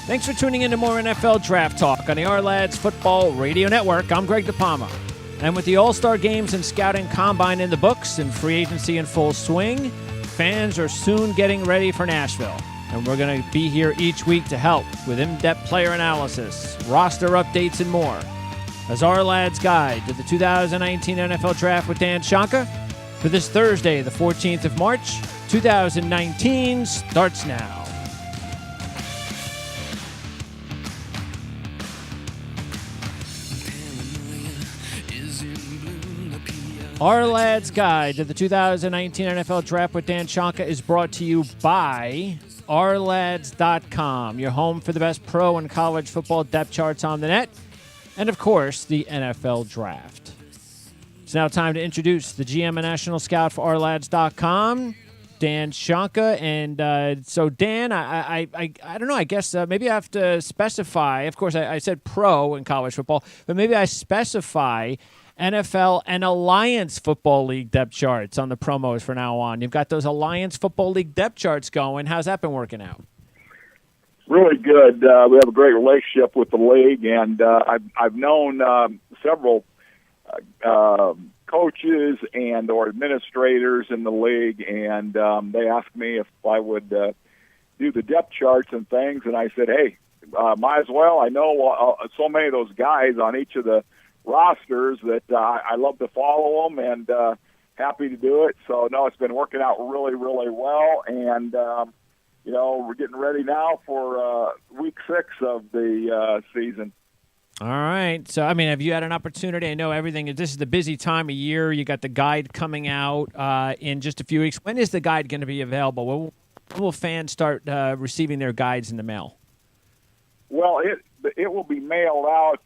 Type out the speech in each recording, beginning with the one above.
Thanks for tuning in to more NFL Draft Talk on the Ourlads Football Radio Network. I'm Greg DePalma. And with the All-Star Games and Scouting Combine in the books and free agency in full swing, fans are soon getting ready for Nashville. And we're going to be here each week to help with in-depth player analysis, roster updates, and more. As Ourlads' guide to the 2019 NFL Draft with Dan Shanka for this Thursday, the 14th of March, 2019 starts now. Ourlads' guide to the 2019 NFL Draft with Dan Shanka is brought to you by Ourlads.com, your home for the best pro and college football depth charts on the net, and, of course, the NFL Draft. It's now time to introduce the GM and National Scout for Ourlads.com, Dan Shanka. And so, Dan, I don't know, I guess maybe I have to specify. Of course, I said pro in college football, but maybe I specify NFL and Alliance Football League depth charts on the promos from now on. You've got those Alliance Football League depth charts going. How's that been working out? Really good. We have a great relationship with the league, and I've known several coaches and or administrators in the league, and they asked me if I would do the depth charts and things, and I said, hey, might as well. I know so many of those guys on each of the rosters that I love to follow them, and happy to do it. So, no, it's been working out really, really well, and, we're getting ready now for week 6 of the season. All right. So, I mean, have you had an opportunity? I know this is the busy time of year. You got the guide coming out in just a few weeks. When is the guide going to be available? When will fans start receiving their guides in the mail? Well, it will be mailed out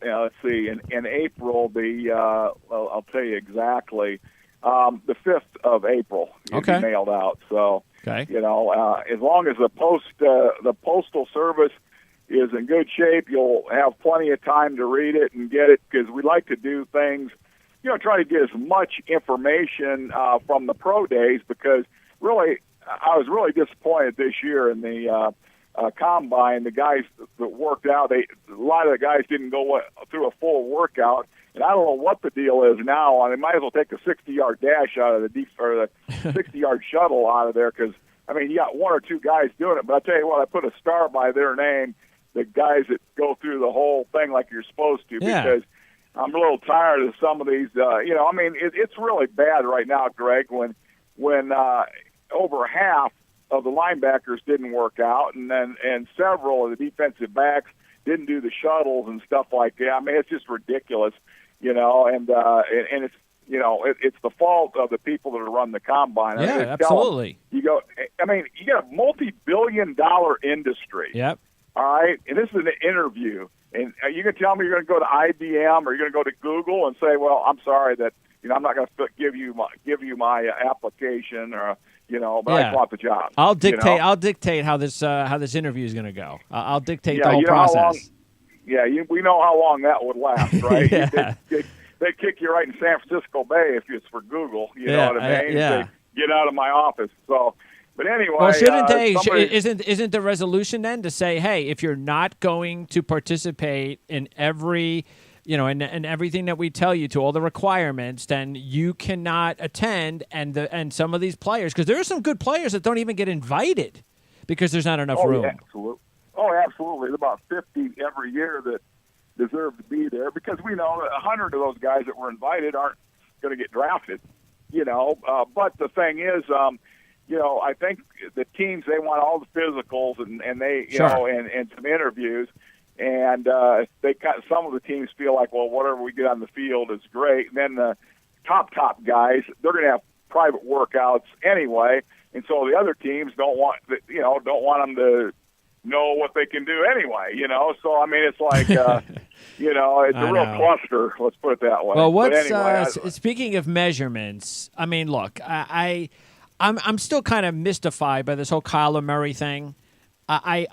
let's see, in April, I'll tell you exactly, the 5th of April it'll be mailed out. So, as long as the Postal Service is in good shape, you'll have plenty of time to read it and get it, because we like to do things, try to get as much information from the pro days, because really, I was really disappointed this year in the combine. The guys that worked out, a lot of the guys didn't go through a full workout, and I don't know what the deal is now. They might as well take the 60-yard dash out of the 60-yard shuttle out of there, because you got one or two guys doing it. But I tell you what, I put a star by their name, the guys that go through the whole thing like you're supposed to, because I'm a little tired of some of these. It's really bad right now, Greg, when over half of the linebackers didn't work out, and several of the defensive backs didn't do the shuttles and stuff like that. It's just ridiculous, and it's it's the fault of the people that run the combine. Yeah, absolutely. You got a multi-billion-dollar industry. Yep. All right, and this is an interview, and you can tell me you're going to go to IBM or you're going to go to Google and say, well, I'm sorry that I'm not going to give you my application, or but I want the job. I'll dictate how this interview is going to go. I'll dictate the whole process. We know how long that would last, right? Yeah. They'd kick you right in San Francisco Bay if it's for Google. You know what I mean? Yeah. Get out of my office. So, but anyway, well, shouldn't they? Isn't the resolution then to say, hey, if you're not going to participate in every, and everything that we tell you, to all the requirements, then you cannot attend. And some of these players, because there are some good players that don't even get invited because there's not enough room. Absolutely. Absolutely. There's about 50 every year that deserve to be there, because we know that 100 of those guys that were invited aren't going to get drafted. But the thing is, I think the teams, they want all the physicals and they, and some interviews. And some of the teams feel like, well, whatever we get on the field is great. And then the top guys, they're going to have private workouts anyway. And so the other teams don't want them to know what they can do anyway, So, it's like, it's a real cluster, let's put it that way. Well, speaking of measurements, look, I'm still kind of mystified by this whole Kyler Murray thing. I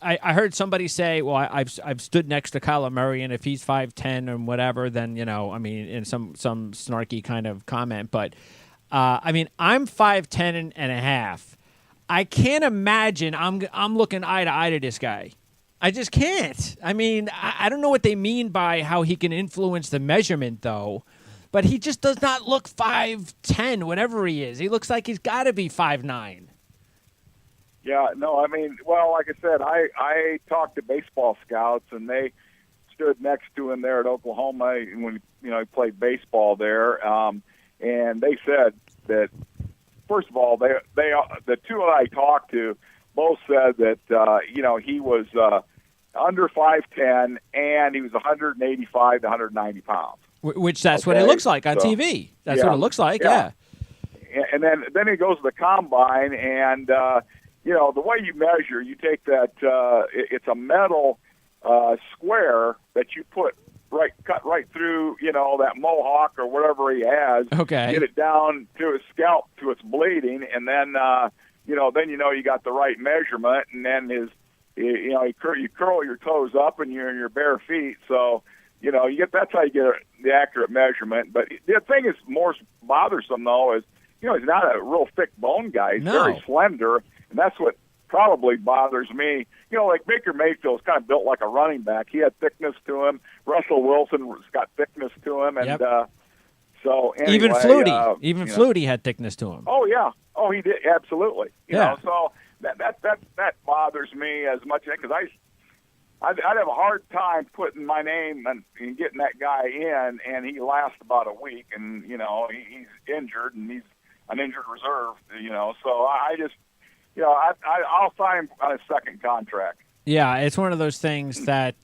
heard somebody say, well, I've stood next to Kyler Murray, and if he's 5'10" or whatever, then, in some snarky kind of comment. But I mean, I'm 5'10" and a half. I can't imagine I'm looking eye to eye to this guy. I just can't. I mean, I don't know what they mean by how he can influence the measurement, though. But he just does not look 5'10", whatever he is. He looks like he's got to be 5'9". Yeah, no, I mean, well, like I said, I talked to baseball scouts, and they stood next to him there at Oklahoma when he played baseball there, and they said that first of all, the two that I talked to both said that he was under 5'10", and he was 185 to 190 pounds. Which that's what it looks like on TV. That's what it looks like, yeah. And then he goes to the combine, and the way you measure, you take that it's a metal square that you cut right through, that mohawk or whatever he has. Okay. Get it down to his scalp to its bleeding, and then you got the right measurement, and then you curl your toes up and you're in your bare feet, so. That's how you get the accurate measurement. But the thing is more bothersome, though, is, he's not a real thick bone guy. He's very slender, and that's what probably bothers me. Like Baker Mayfield's kind of built like a running back. He had thickness to him. Russell Wilson's got thickness to him. And so anyway. Even Flutie had thickness to him. Oh, yeah. Oh, he did. Absolutely. You know, so that bothers me as much because I'd have a hard time putting my name and getting that guy in, and he lasts about a week, and he's injured, and he's an injured reserve. So I just, I'll sign him on a second contract. Yeah, it's one of those things that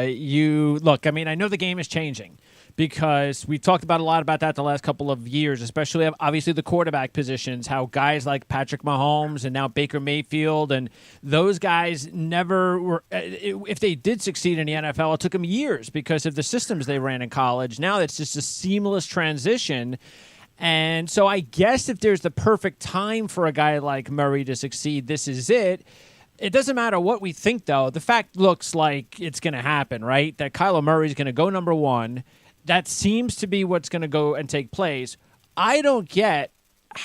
you look. I mean, I know the game is changing because we talked about a lot about that the last couple of years, especially obviously the quarterback positions, how guys like Patrick Mahomes and now Baker Mayfield and those guys never were, if they did succeed in the NFL, it took them years because of the systems they ran in college. Now it's just a seamless transition. And so I guess if there's the perfect time for a guy like Murray to succeed, this is it. It doesn't matter what we think, though. The fact looks like it's going to happen, right? That Kyler Murray's going to go number one. That seems to be what's going to go and take place. I don't get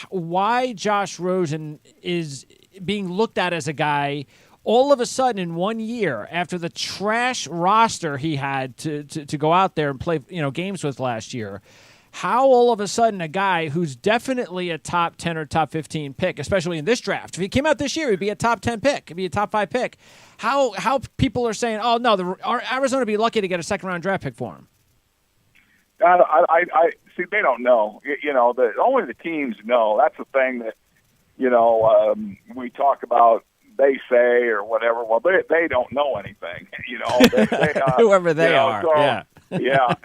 why Josh Rosen is being looked at as a guy all of a sudden in 1 year after the trash roster he had to go out there and play games with last year. How all of a sudden a guy who's definitely a top 10 or top 15 pick, especially in this draft, if he came out this year, he'd be a top 10 pick. He'd be a top 5 pick. How people are saying, oh, no, Arizona would be lucky to get a second-round draft pick for him. I see. They don't know. Only the teams know. That's the thing that we talk about. They say or whatever. Well, they don't know anything. Whoever they are. So, yeah. Yeah.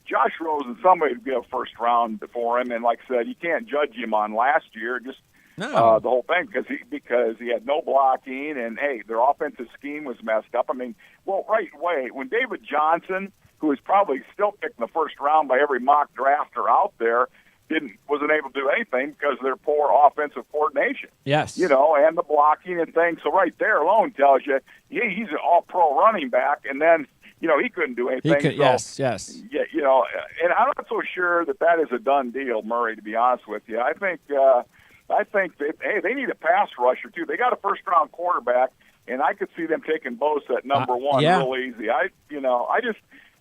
Josh Rosen, somebody would be a first round for him, and like I said, you can't judge him on last year. Just. No. The whole thing because he had no blocking, and their offensive scheme was messed up. I mean, right away when David Johnson, who is probably still picked in the first round by every mock drafter out there, wasn't able to do anything because of their poor offensive coordination. Yes, and the blocking and things. So right there alone tells you he's an all-pro running back, and then he couldn't do anything. Yes. Yeah, and I'm not so sure that is a done deal, Murray. To be honest with you, I think that, they need a pass rusher, too. They got a first-round quarterback, and I could see them taking Bosa at number one real easy.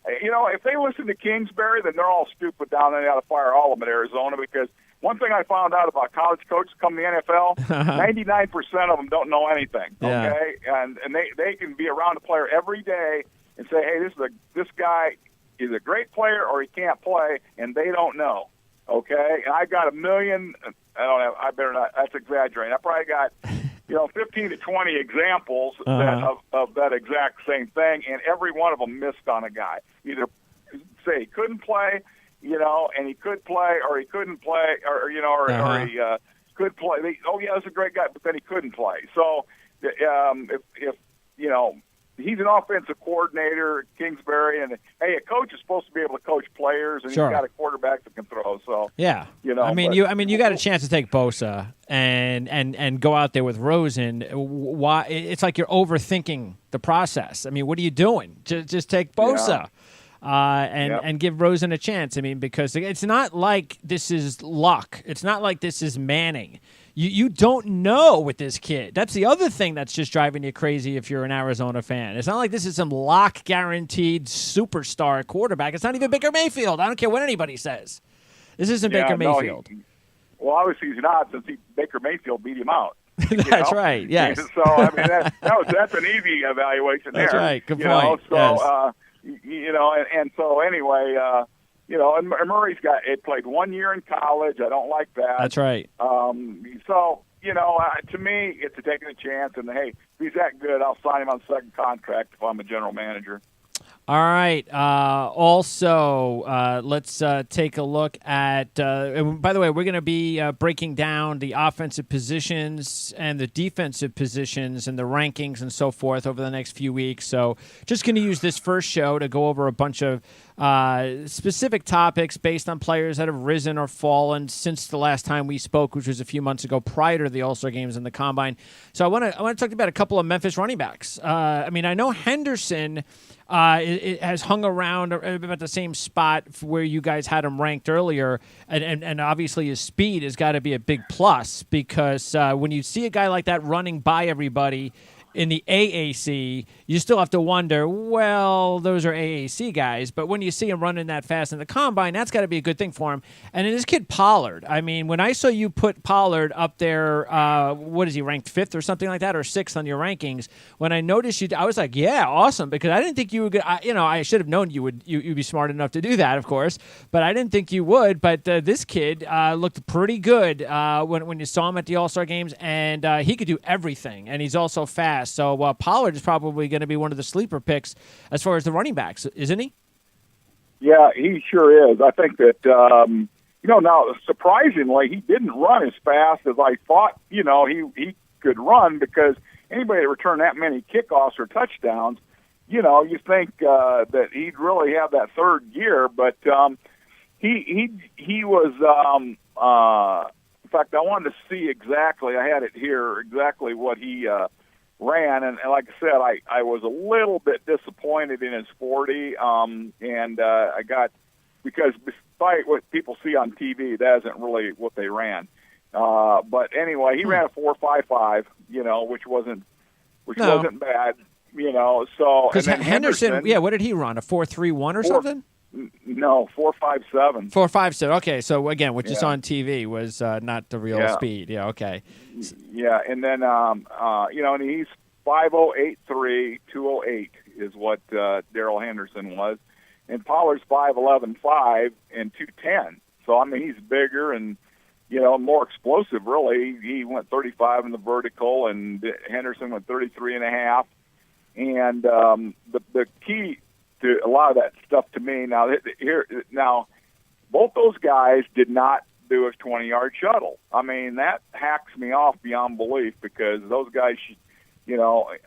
If they listen to Kingsbury, then they're all stupid down there. They ought to fire all of them at Arizona because one thing I found out about college coaches coming to the NFL, 99% of them don't know anything, okay? Yeah. And they can be around a player every day and say, hey, this guy is a great player or he can't play, and they don't know. Okay, and I got 1 million. I don't have. I better not. That's exaggerating. I probably got, 15 to 20 examples of that exact same thing, and every one of them missed on a guy. Either say he couldn't play, and he could play, or he couldn't play, or he could play. That's a great guy, but then he couldn't play. So, if he's an offensive coordinator, Kingsbury, and a coach is supposed to be able to coach players, and he's got a quarterback that can throw. So yeah, you got a chance to take Bosa and go out there with Rosen. Why? It's like you're overthinking the process. I mean, what are you doing? Just take Bosa. and give Rosen a chance. I mean, because it's not like this is Luck. It's not like this is Manning. You don't know with this kid. That's the other thing that's just driving you crazy if you're an Arizona fan. It's not like this is some lock guaranteed superstar quarterback. It's not even Baker Mayfield. I don't care what anybody says. This isn't Baker Mayfield. Well, obviously he's not, since Baker Mayfield beat him out. That's right. Yes. So I mean that's an easy evaluation there. That's right. Good point. So and so anyway, and Murray's played 1 year in college. I don't like that. That's right. So to me, it's taking a chance. And hey, if he's that good, I'll sign him on the second contract if I'm a general manager. All right. Also, let's take a look at and by the way, we're going to be breaking down the offensive positions and the defensive positions and the rankings and so forth over the next few weeks. So just going to use this first show to go over a bunch of specific topics based on players that have risen or fallen since the last time we spoke, which was a few months ago prior to the All-Star games and the Combine. So I want to talk about a couple of Memphis running backs. I know Henderson it has hung around about the same spot where you guys had him ranked earlier, and obviously his speed has got to be a big plus because when you see a guy like that running by everybody in the AAC, you still have to wonder, well, those are AAC guys. But when you see him running that fast in the Combine, that's got to be a good thing for him. And then this kid Pollard, I mean, when I saw you put Pollard up there, what is he, ranked 5th or something like that, or 6th on your rankings, when I noticed you, I was like, yeah, awesome, because I didn't think you would, I should have known you'd be smart enough to do that, of course, but I didn't think you would. But this kid looked pretty good when you saw him at the All-Star games, and he could do everything, and he's also fast. So Pollard is probably going to be one of the sleeper picks as far as the running backs, isn't he? Yeah, he sure is. I think that, now surprisingly, he didn't run as fast as I thought, he could run, because anybody that returned that many kickoffs or touchdowns, you think that he'd really have that third gear. But he was, in fact, I wanted to see exactly, I had it here, exactly what he ran, and like I said, I was a little bit disappointed in his 40, and I got, because despite what people see on TV, that isn't really what they ran. But anyway, he ran a 4.55, which wasn't bad, So because Henderson, what did he run? A 4.31 or something? No, 4.57. 4.57. Okay, so again, what you saw on TV was not the real speed. Yeah, okay. Yeah, and then and he's 5.083, 208 is what Darrell Henderson was, and Pollard's 5.11.5 and 210. So I mean, he's bigger and more explosive. Really, he went 35 in the vertical, and Henderson went 33.5. And the key to a lot of that stuff to me now, both those guys did not do a 20-yard shuttle. I mean, that hacks me off beyond belief, because those guys, I don't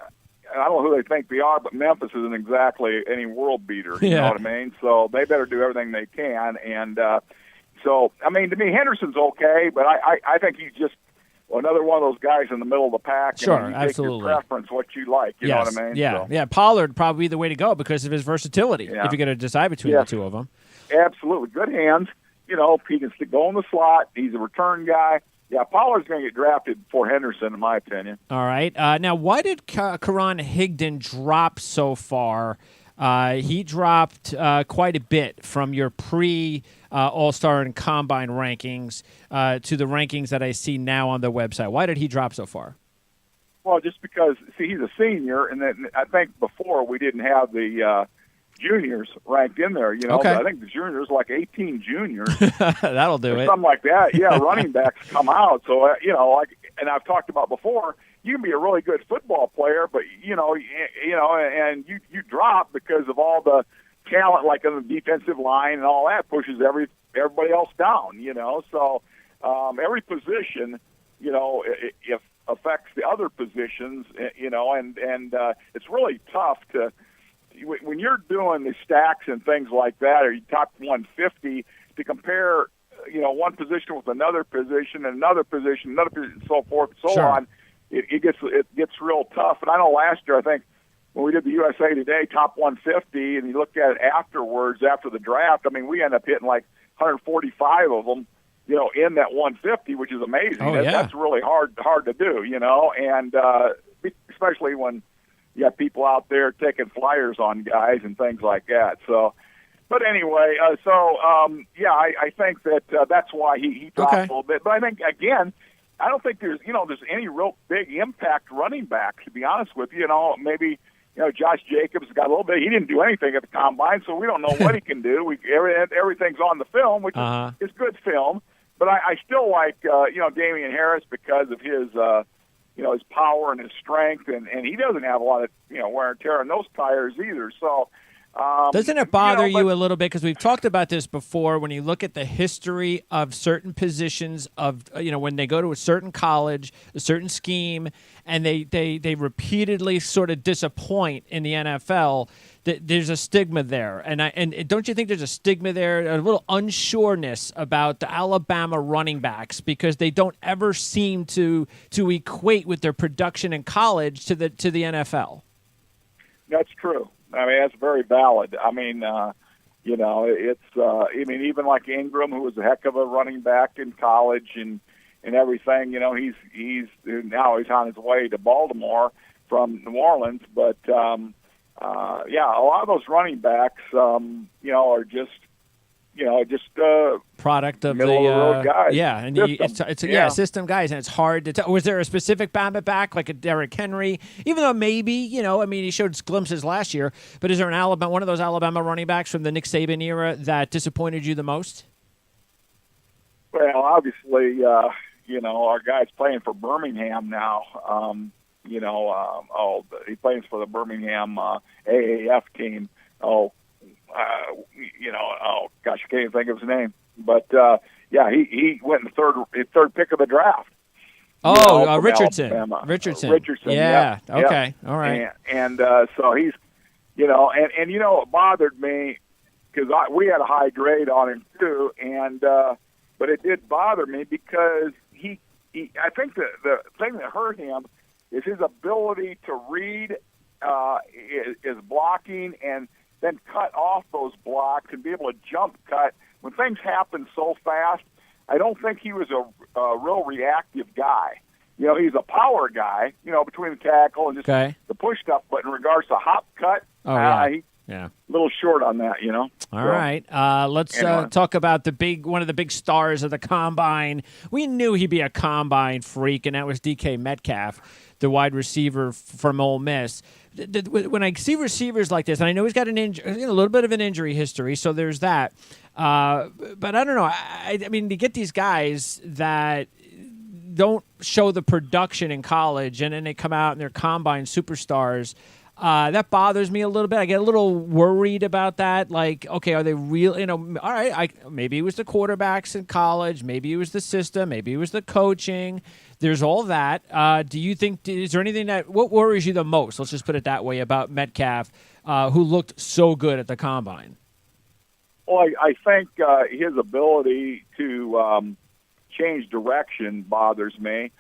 know who they think they are, but Memphis isn't exactly any world beater. You know what I mean? So they better do everything they can. And so, I mean, to me, Henderson's okay, but I think he's just another one of those guys in the middle of the pack. Sure, and you absolutely. Take your preference, what you like. You know what I mean? Yeah, so. Pollard probably the way to go because of his versatility. If you're going to decide between the two of them. Absolutely, good hands. He can go in the slot. He's a return guy. Yeah, Pollard's going to get drafted before Henderson, in my opinion. All right. Now, why did Karan Higdon drop so far? He dropped quite a bit from your pre-All-Star and Combine rankings to the rankings that I see now on the website. Why did he drop so far? Well, just because, he's a senior, and then I think before we didn't have the juniors ranked in there. Okay. But I think the juniors, like 18 juniors. That'll do it. Something like that. Yeah, running backs come out. So, and I've talked about before, you can be a really good football player, but and you drop because of all the talent, like on the defensive line and all that, pushes everybody else down. So every position, if affects the other positions. And it's really tough to when you're doing the stacks and things like that, or you top 150 to compare, one position with another position and another position, so forth and so on. It gets real tough. And I know last year, I think when we did the USA Today top 150, and you look at it afterwards, after the draft, I mean, we end up hitting like 145 of them, in that 150, which is amazing. Oh, yeah. That's really hard to do, and especially when you have people out there taking flyers on guys and things like that. So, but anyway, I think that that's why he dropped a little bit. But I think, again, I don't think there's any real big impact running back, to be honest with you. Maybe Josh Jacobs got a little bit. He didn't do anything at the combine, so we don't know what he can do. Everything's on the film, which is good film. But I still like Damian Harris because of his his power and his strength, and he doesn't have a lot of wear and tear on those tires either. So. Doesn't it bother you a little bit? Because we've talked about this before. When you look at the history of certain positions of, when they go to a certain college, a certain scheme, and they repeatedly sort of disappoint in the NFL, there's a stigma there. And don't you think there's a stigma there, a little unsureness about the Alabama running backs because they don't ever seem to equate with their production in college to the NFL? That's true. I mean, that's very valid. I mean, it's. Even like Ingram, who was a heck of a running back in college and everything. He's now he's on his way to Baltimore from New Orleans. But a lot of those running backs, are just. Product of middle the of the road guys. Yeah, and system. System guys, and it's hard to tell. Was there a specific Bama back like a Derrick Henry? Even though maybe he showed glimpses last year, but is there one of those Alabama running backs from the Nick Saban era that disappointed you the most? Well, obviously, our guy's playing for Birmingham now. He plays for the Birmingham AAF team. I can't even think of his name. But, he went in the third pick of the draft. Richardson. Alabama. Richardson. Yeah. Okay. All right. And so he's, it bothered me because we had a high grade on him too. And, but it did bother me because I think the thing that hurt him is his ability to read is blocking and then cut off those blocks and be able to jump cut. When things happen so fast, I don't think he was a real reactive guy. He's a power guy, between the tackle and just the push stuff. But in regards to hop cut, he's a little short on that, All right. Let's talk about one of the big stars of the Combine. We knew he'd be a Combine freak, and that was DK Metcalf, the wide receiver from Ole Miss. When I see receivers like this, and I know he's got a little bit of an injury history, so there's that. But I don't know. I mean, to get these guys that don't show the production in college, and then they come out and they're Combine superstars, that bothers me a little bit. I get a little worried about that. Like, okay, are they real? All right, maybe it was the quarterbacks in college. Maybe it was the system. Maybe it was the coaching. There's all that. Do you think, is there anything what worries you the most? Let's just put it that way about Metcalf, who looked so good at the Combine. Well, I think his ability to change direction bothers me.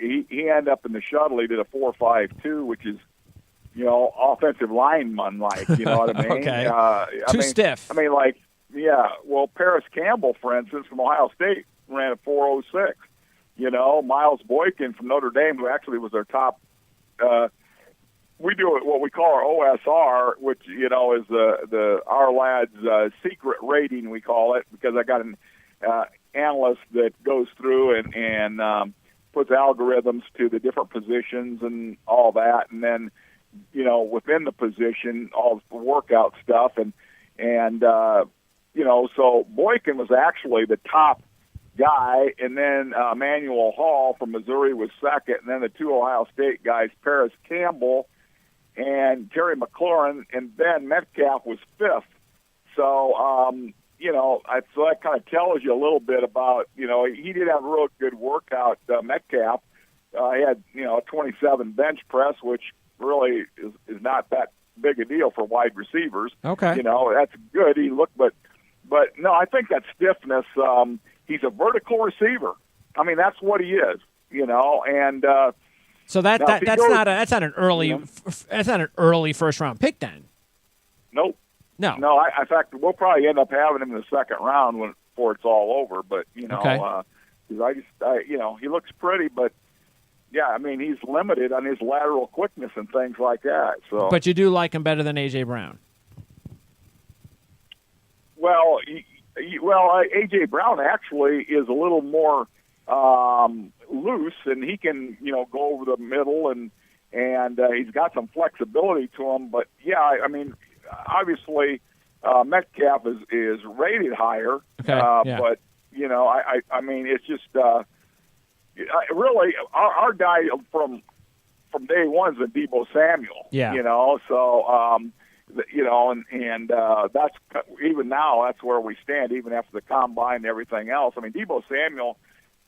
He ended up in the shuttle. He did a 4.52, which is, offensive lineman-like, you know what I mean? Okay. Too stiff. Well, Paris Campbell, for instance, from Ohio State, ran a 4.06. Miles Boykin from Notre Dame, who actually was our top, we do what we call our OSR, which, is the Ourlads secret rating, we call it, because I got an analyst that goes through and puts algorithms to the different positions and all that, and then, within the position, all the workout stuff, and so Boykin was actually the top guy, and then Emmanuel Hall from Missouri was second, and then the two Ohio State guys, Paris Campbell and Terry McLaurin, and then Metcalf was fifth. So, so that kind of tells you a little bit about, he did have a real good workout, Metcalf. He had, a 27 bench press, which really is not that big a deal for wide receivers. Okay. That's good. He looked, but no, I think that stiffness, he's a vertical receiver. I mean, that's what he is, and So that's not an early that's not an early first round pick then. Nope. No. In fact, we'll probably end up having him in the second round before it's all over. But because he looks pretty, but yeah, I mean he's limited on his lateral quickness and things like that. So, but you do like him better than A.J. Brown. Well, A.J. Brown actually is a little more loose, and he can go over the middle, and he's got some flexibility to him. But yeah, I mean, obviously Metcalf is rated higher. Okay. But I mean, it's just really our guy from day one is Deebo Samuel. Yeah. So. That's even now. That's where we stand, even after the combine and everything else. I mean, Deebo Samuel,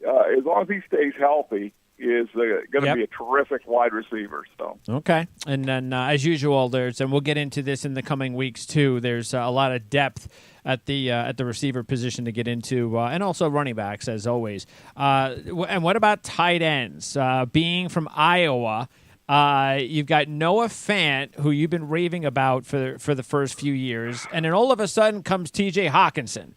as long as he stays healthy, is going to be a terrific wide receiver. So okay, and then as usual, and we'll get into this in the coming weeks too. There's a lot of depth at the receiver position to get into, and also running backs as always. And what about tight ends? Being from Iowa. You've got Noah Fant, who you've been raving about for the first few years, and then all of a sudden comes T.J. Hawkinson.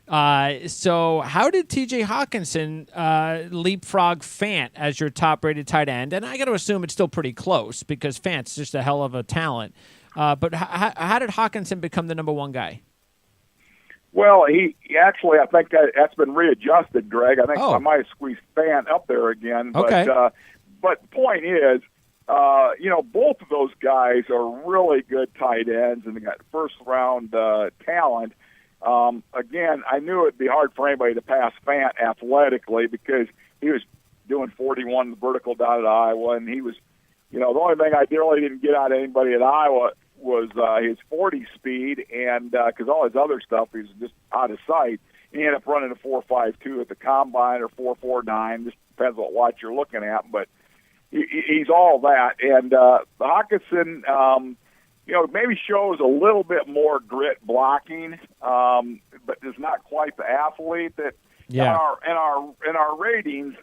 So how did T.J. Hawkinson leapfrog Fant as your top-rated tight end? And I got to assume it's still pretty close because Fant's just a hell of a talent. But how did Hawkinson become the number one guy? Well, he actually, I think that's been readjusted, Greg. I think I might have squeezed Fant up there again. Okay. But the point is, both of those guys are really good tight ends, and they got first-round talent. Again, I knew it'd be hard for anybody to pass Fant athletically because he was doing 41 vertical down at Iowa, and he was, the only thing I really didn't get out of anybody at Iowa was his 40 speed, and because all his other stuff is just out of sight. He ended up running a 4.52 at the combine or 4.49. Just depends what watch you're looking at, but he's all that. And Hawkinson, maybe shows a little bit more grit blocking, but is not quite the athlete that. Yeah. In our ratings,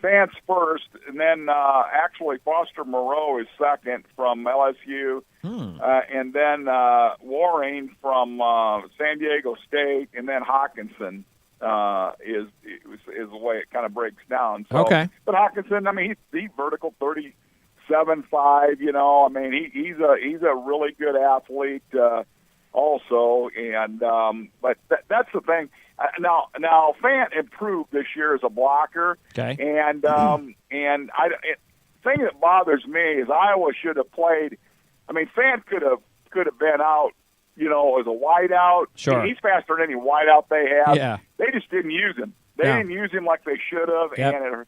Fant's first, and then actually Foster Moreau is second from LSU, and then Waring from San Diego State, and then Hawkinson is the way it kind of breaks down. So, okay. But Hawkinson, I mean, he's vertical 37.5. I mean, he's a really good athlete also, and but that's the thing. Now Fant improved this year as a blocker. Okay. And the thing that bothers me is Iowa should have played. I mean, Fant could have been out, as a wideout. Sure. He's faster than any wideout they have. Yeah. They just didn't use him. They didn't use him like they should have. Yep. And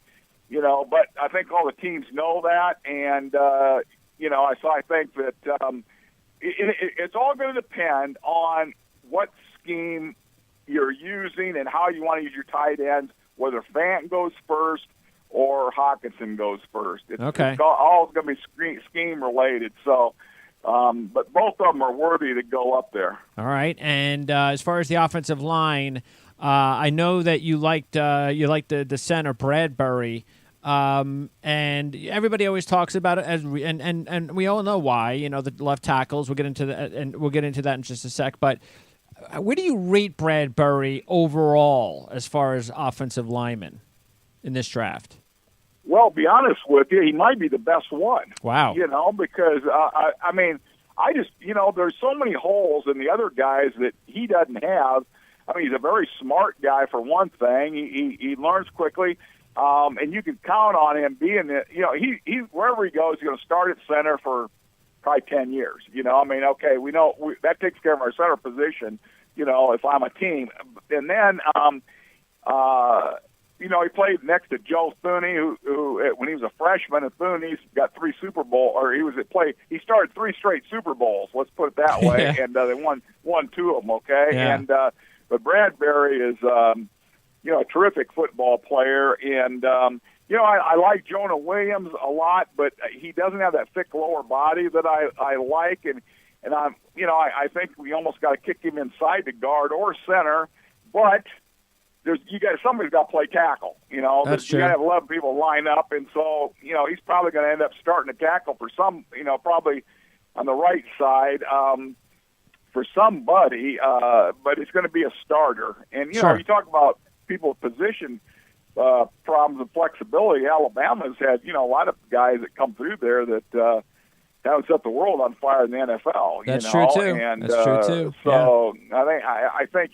but I think all the teams know that, and so I think that it's all going to depend on what scheme you're using and how you want to use your tight ends, whether Fant goes first or Hawkinson goes first. It's all going to be scheme related. So, but both of them are worthy to go up there. All right. And as far as the offensive line, I know that you liked the center Bradbury. And everybody always talks about it and we all know why. The left tackles. We'll get into that, and we'll get into that in just a sec. But where do you rate Bradbury overall as far as offensive lineman in this draft? Well, to be honest with you, he might be the best one. Wow. Because I mean, I just there's so many holes in the other guys that he doesn't have. I mean, he's a very smart guy for one thing. He learns quickly. And you can count on him being he wherever he goes, he's going to start at center for probably 10 years. I mean, okay, we know that takes care of our center position, if I'm a team. And then, he played next to Joe Thuney, who when he was a freshman at Thuney, he's got 3 Super Bowl, or he started 3 straight Super Bowls. Let's put it that way. Yeah. And they won 2 of them. Okay. Yeah. And, but Bradbury is, a terrific football player. And, I like Jonah Williams a lot, but he doesn't have that thick lower body that I like. And I think we almost got to kick him inside the guard or center. But somebody's got to play tackle. That's true. You got to have 11 people line up, and so he's probably going to end up starting to tackle for some. Probably on the right side for somebody, but it's going to be a starter. And Sure. You talk about people with position problems and flexibility. Alabama's had a lot of guys that come through there that haven't set the world on fire in the NFL. That's true too. And, That's true too. So I think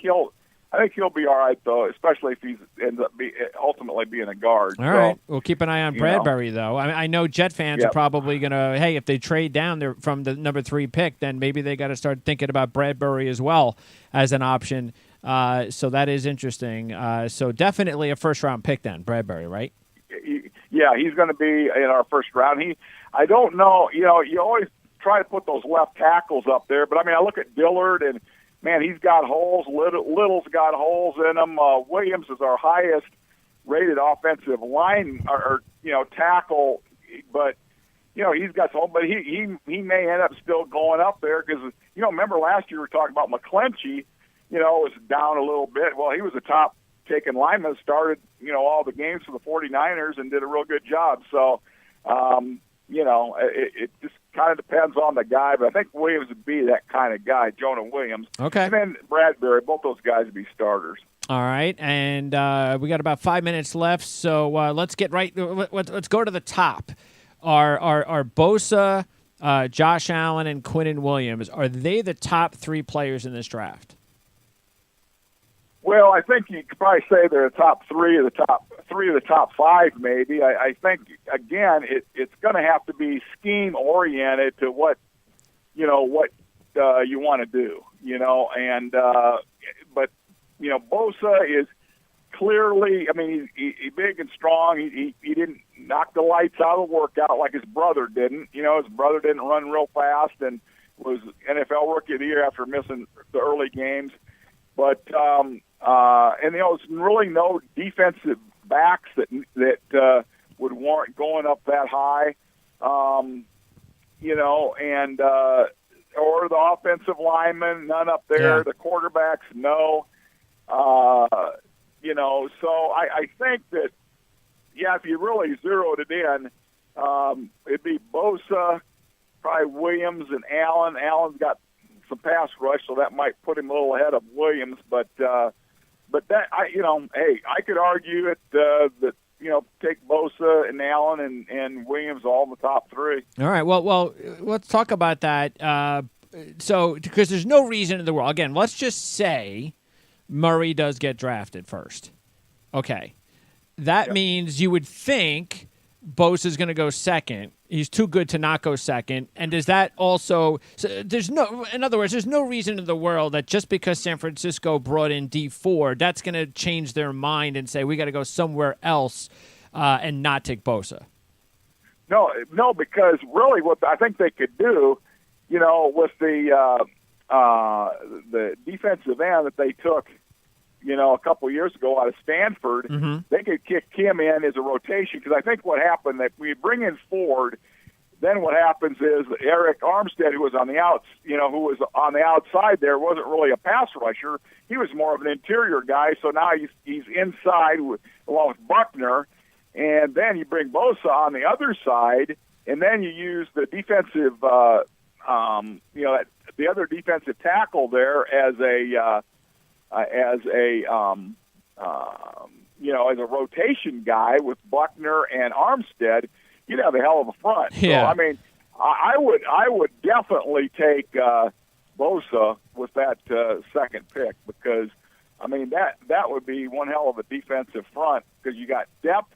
he'll be all right though, especially if he ends up ultimately being a guard. All right, we'll keep an eye on Bradbury though. I know Jet fans are probably gonna, hey, if they trade down there from the number 3 pick, then maybe they got to start thinking about Bradbury as well as an option. So that is interesting. So definitely a first-round pick then, Bradbury, right? Yeah, he's going to be in our first round. I don't know. You always try to put those left tackles up there, but I look at Dillard, and man, he's got holes. Little's got holes in him. Williams is our highest rated offensive line or tackle, but he's got some. But he may end up still going up there because remember last year we were talking about McClinchy. Was down a little bit. Well, he was a top taken lineman, started, all the games for the 49ers and did a real good job. So, it just kind of depends on the guy, but I think Williams would be that kind of guy, Jonah Williams. Okay. And then Bradbury, both those guys would be starters. All right, and we got about 5 minutes left, so let's get right. Let's go to the top. Are Bosa, Josh Allen, and Quinnen Williams, are they the top 3 players in this draft? Well, I think you could probably say they're the top 3 of the top 5, maybe. I think again, it's going to have to be scheme oriented to what you want to do. And but Bosa is clearly. He's big and strong. He didn't knock the lights out of the workout like his brother didn't. His brother didn't run real fast and was NFL Rookie of the Year after missing the early games. But and there's really no defensive backs that would warrant going up that high, and or the offensive linemen, none up there. Yeah. The quarterbacks, no. So I think that if you really zeroed it in, it'd be Bosa, probably Williams and Allen. Allen's got some pass rush, so that might put him a little ahead of Williams. But that I could argue that take Bosa and Allen and Williams all in the top 3. All right. Well, let's talk about that. So, because there's no reason in the world. Again, let's just say Murray does get drafted first. Okay, that means you would think Bosa's going to go second. He's too good to not go second. And does that also – in other words, there's no reason in the world that just because San Francisco brought in D4, that's going to change their mind and say we got to go somewhere else and not take Bosa. No, because really what I think they could do, with the defensive end that they took – a couple of years ago out of Stanford, they could kick him in as a rotation because I think what happened that we bring in Ford, then what happens is Eric Armstead, who was on the outside there, wasn't really a pass rusher. He was more of an interior guy. So now he's inside along with Buckner, and then you bring Bosa on the other side, and then you use the defensive, the other defensive tackle there as a rotation guy with Buckner and Armstead, you'd have a hell of a front. Yeah. So, I would definitely take Bosa with that second pick because, that would be one hell of a defensive front because you got depth,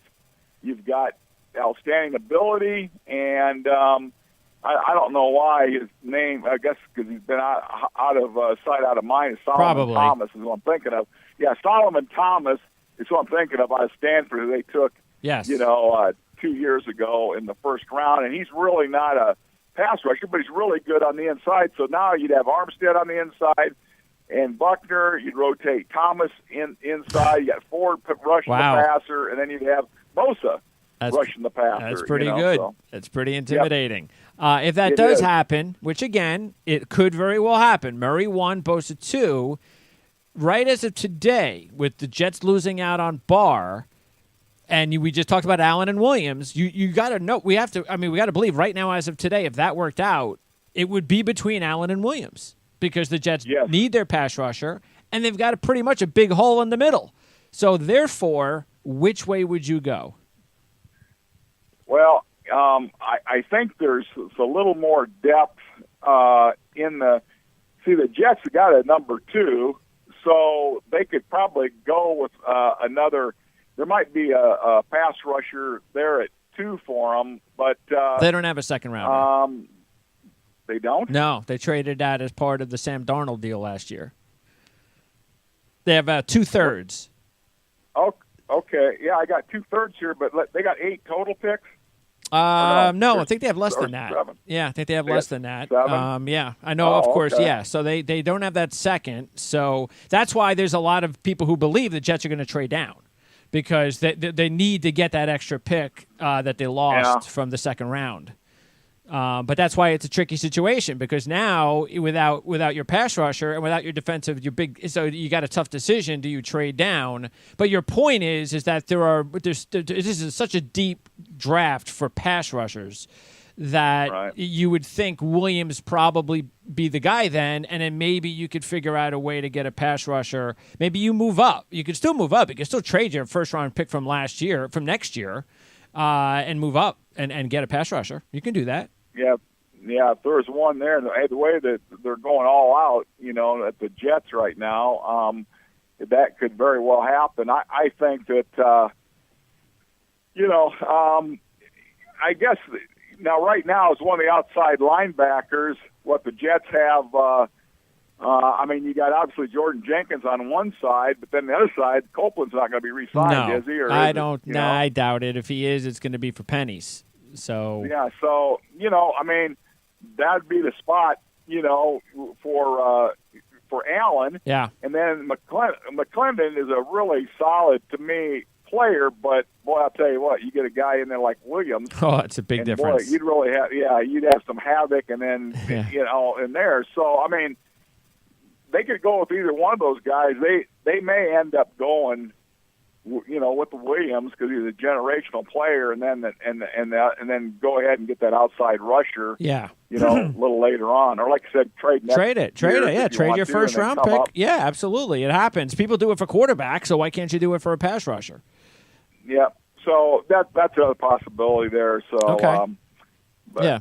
you've got outstanding ability, and I don't know why his name, I guess because he's been out of sight, out of mind, is Solomon Thomas is what I'm thinking of. Yeah, Solomon Thomas is what I'm thinking of out of Stanford who they took, 2 years ago in the first round. And he's really not a pass rusher, but he's really good on the inside. So now you'd have Armstead on the inside and Buckner. You'd rotate Thomas inside. You got Ford rushing the passer, and then you'd have Bosa rushing the passer. That's pretty good. So. That's pretty intimidating. Yep. If that does happen, which, again, it could very well happen, Murray 1, Bosa 2, right as of today, with the Jets losing out on Barr, and we just talked about Allen and Williams, you got to know, we got to believe right now as of today, if that worked out, it would be between Allen and Williams because the Jets need their pass rusher, and they've got pretty much a big hole in the middle. So, therefore, which way would you go? Well, I think there's a little more depth in the – see, the Jets got a number 2, so they could probably go with another – there might be a pass rusher there at 2 for them, but they don't have a second rounder. They don't? No, they traded that as part of the Sam Darnold deal last year. They have 2/3. Oh, okay. Yeah, I got 2/3 here, but they got 8 total picks? No, I think they have less than that. 7. Yeah, I think they have less than that. 7? Yeah, I know, of course, okay. yeah. So they don't have that second. So that's why there's a lot of people who believe the Jets are going to trade down because they need to get that extra pick that they lost from the second round. But that's why it's a tricky situation because now without your pass rusher and without your defensive, so you got a tough decision. Do you trade down? But your point is that this is such a deep draft for pass rushers that you would think Williams probably be the guy then, and then maybe you could figure out a way to get a pass rusher. Maybe you move up. You could still move up. You could still trade your first round pick from next year, and move up and get a pass rusher. You can do that. Yeah. If there's one there, the way that they're going all out, at the Jets right now, that could very well happen. I think that, I guess now right now is one of the outside linebackers. What the Jets have, you got obviously Jordan Jenkins on one side, but then the other side, Copeland's not going to be re-signed, is he? Or I don't. I doubt it. If he is, it's going to be for pennies. So that'd be the spot, for Allen. Yeah. And then McClendon is a really solid to me player, but boy, I'll tell you what, you get a guy in there like Williams. Oh, it's a big difference. Boy, you'd have some havoc, and then in there. So they could go with either one of those guys. They may end up going, with the Williams because he's a generational player, and then go ahead and get that outside rusher. Yeah, a little later on, or like I said, trade it. Yeah, trade your first round pick. Yeah, absolutely, it happens. People do it for quarterback, so why can't you do it for a pass rusher? Yeah, so that's a possibility there. So okay.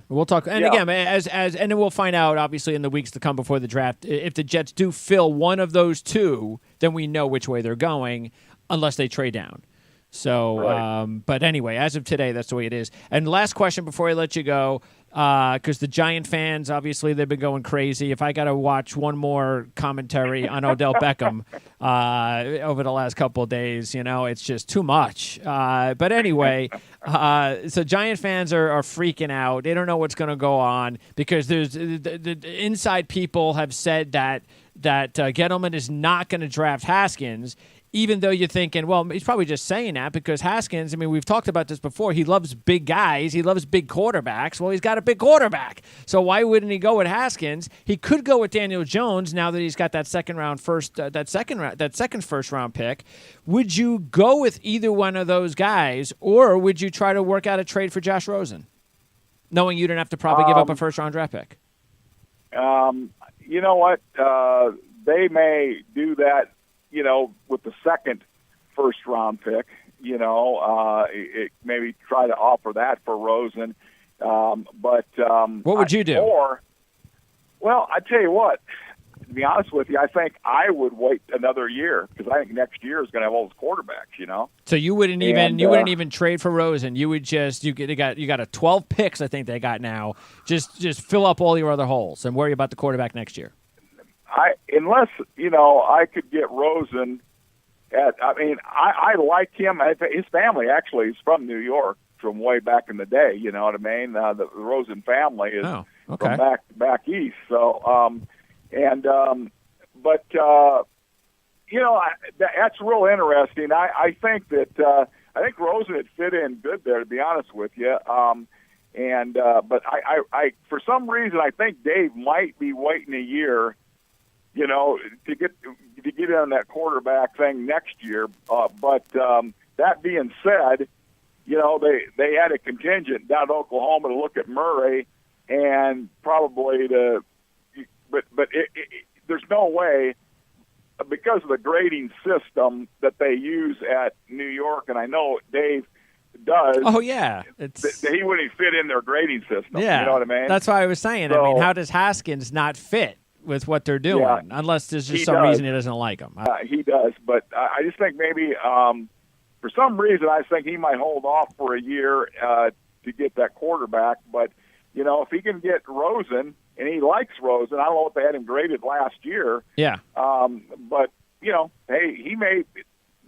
We'll talk. And again, and then we'll find out, obviously, in the weeks to come before the draft, if the Jets do fill one of those two, then we know which way they're going, unless they trade down. So, but anyway, as of today, that's the way it is. And last question before I let you go, because the Giant fans, obviously, they've been going crazy. If I got to watch one more commentary on Odell Beckham over the last couple of days, it's just too much. But anyway, so Giant fans are freaking out. They don't know what's going to go on because there's the inside people have said that Gettleman is not going to draft Haskins. Even though you're thinking, well, he's probably just saying that because Haskins, we've talked about this before. He loves big guys. He loves big quarterbacks. Well, he's got a big quarterback. So why wouldn't he go with Haskins? He could go with Daniel Jones now that he's got that second first round pick. Would you go with either one of those guys, or would you try to work out a trade for Josh Rosen, knowing you don't have to probably give up a first round draft pick? You know what? They may do that. With the second first-round pick, maybe try to offer that for Rosen. But what would you do? I tell you what, to be honest with you, I think I would wait another year because I think next year is going to have all those quarterbacks. So you wouldn't even trade for Rosen. You would just you got a 12 picks. I think they got now. Just fill up all your other holes and worry about the quarterback next year. Unless I could get Rosen I like him. His family actually is from New York from way back in the day. You know what I mean? The Rosen family is from back east. So, that's real interesting. I think that I think Rosen would fit in good there, to be honest with you. But I for some reason I think Dave might be waiting a year. to get on that quarterback thing next year. But that being said, they had a contingent down to Oklahoma to look at Murray and probably but there's no way, because of the grading system that they use at New York, and I know Dave does. Oh, yeah. He wouldn't fit in their grading system. Yeah. You know what I mean? That's why I was saying. So, I mean, how does Haskins not fit with what they're doing? Yeah, unless there's just some reason he doesn't like them. He does, but I just think maybe for some reason I think he might hold off for a year to get that quarterback. But, if he can get Rosen, and he likes Rosen, I don't know if they had him graded last year. Yeah. But, hey,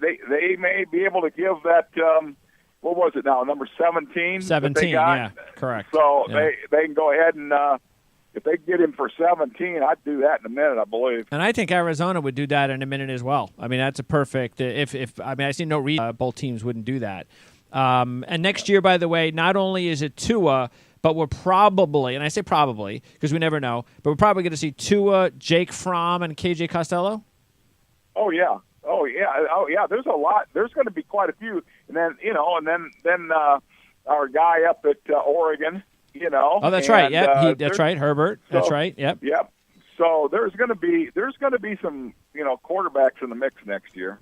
they may be able to give that what was it now, number 17? 17, yeah, correct. So yeah. they can go ahead and if they get him for 17, I'd do that in a minute, I believe. And I think Arizona would do that in a minute as well. I mean, that's a perfect. I see no reason both teams wouldn't do that. And next year, by the way, not only is it Tua, but we're probably, and I say probably because we never know, but we're probably going to see Tua, Jake Fromm, and KJ Costello. Oh yeah. There's a lot. There's going to be quite a few, and then our guy up at Oregon. Oh, that's right. Yep, that's right. Herbert. That's right. Yep. Yep. So there's going to be some quarterbacks in the mix next year.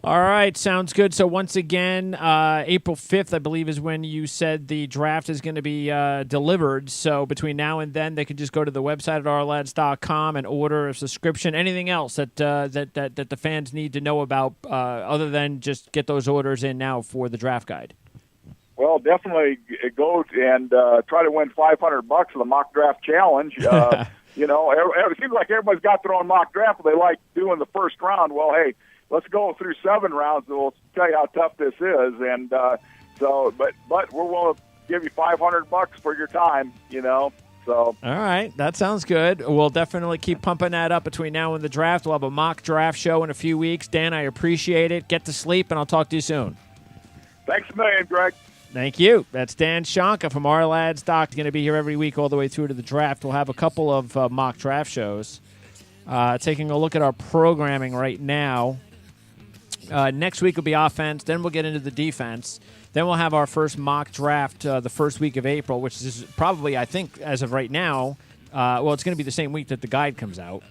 All right, sounds good. So once again, April 5th, I believe, is when you said the draft is going to be delivered. So between now and then, they can just go to the website at Ourlads.com and order a subscription. Anything else that the fans need to know about other than just get those orders in now for the draft guide? Well, definitely go and try to win $500 in the mock draft challenge. It seems like everybody's got their own mock draft, but they like doing the first round. Well, hey, let's go through 7 rounds, and we'll tell you how tough this is. And but we're willing to give you $500 for your time. So. All right, that sounds good. We'll definitely keep pumping that up between now and the draft. We'll have a mock draft show in a few weeks. Dan, I appreciate it. Get to sleep, and I'll talk to you soon. Thanks a million, Greg. Thank you. That's Dan Shonka from Ourlads. Doc, going to be here every week all the way through to the draft. We'll have a couple of mock draft shows. Taking a look at our programming right now. Next week will be offense. Then we'll get into the defense. Then we'll have our first mock draft the first week of April, which is probably, I think, as of right now, it's going to be the same week that the guide comes out.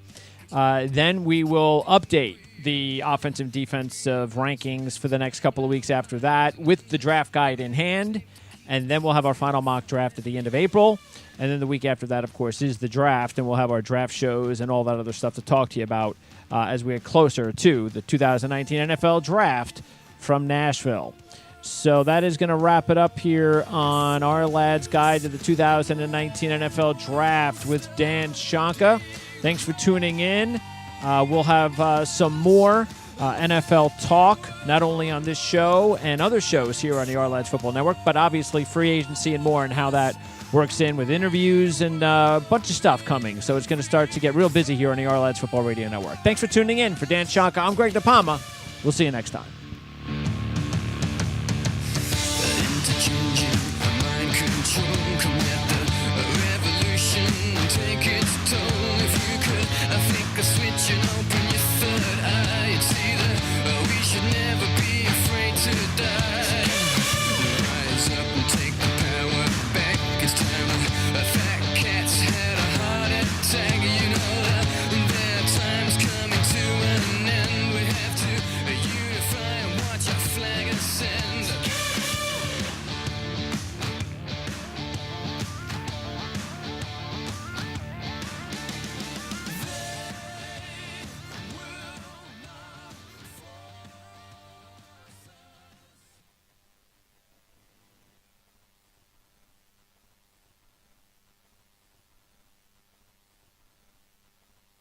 Then we will update the offensive defensive rankings for the next couple of weeks after that with the draft guide in hand. And then we'll have our final mock draft at the end of April. And then the week after that, of course, is the draft. And we'll have our draft shows and all that other stuff to talk to you about as we get closer to the 2019 NFL Draft from Nashville. So that is going to wrap it up here on Ourlads Guide to the 2019 NFL Draft with Dan Shonka. Thanks for tuning in. We'll have some more NFL talk, not only on this show and other shows here on the Ourlads Football Network, but obviously free agency and more, and how that works in with interviews and a bunch of stuff coming. So it's going to start to get real busy here on the Ourlads Football Radio Network. Thanks for tuning in. For Dan Shonka, I'm Greg DePalma. We'll see you next time.